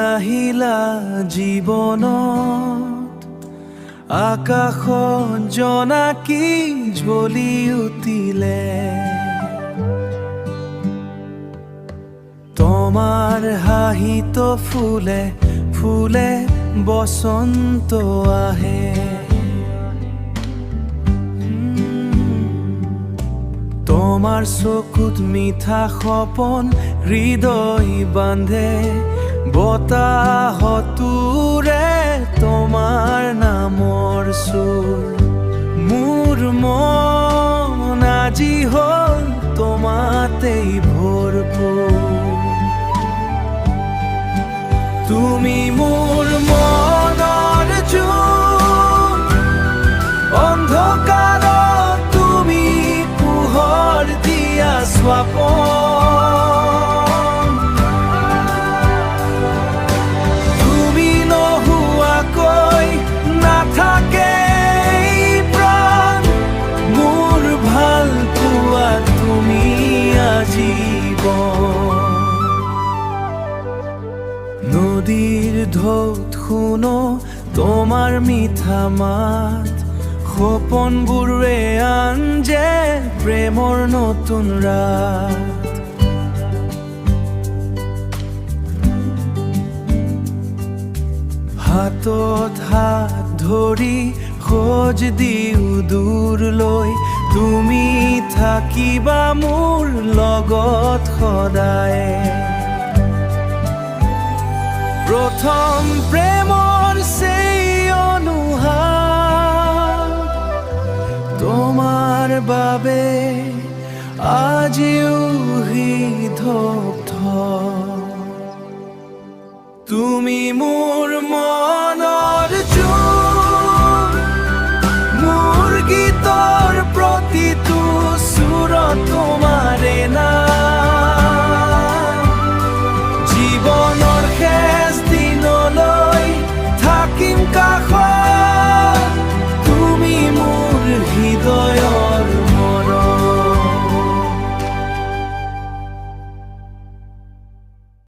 আহিলা জীৱনত আকাশত জনাকী জ্বলি উঠিলে তোমাৰ হাঁহিত ফুলে ফুলে বসন্ত আহে তোমাৰ চকুত মিঠা সপোন হৃদয় বান্ধে বতাহতুৰে তোমাৰ নামৰ সুৰ মোৰ মন আজি হ'ল তোমাতেই ভৰপূৰ তুমি মোৰ মনৰ জোন অন্ধকাৰত তুমি পোহৰ দিয়া স্বপন তুমি নোহোৱাকৈ নাথাকে প্ৰাণ মোৰ ভাল পোৱা তুমি আজীৱন নদীৰ ঢৌত শুনো তোমাৰ মিঠা মাত সপোনবোৰে আঞ্জে প্ৰেমৰ নতুন ৰাত হাতত হাত ধৰি খোজ দিও দূৰলৈ তুমি থাকিবা মোৰ লগত সদায় প্ৰথম প্ৰেমৰ সেই অনুহাৰ তোমাৰ বাবে আজিও হৃদয় তুমি মোৰ মন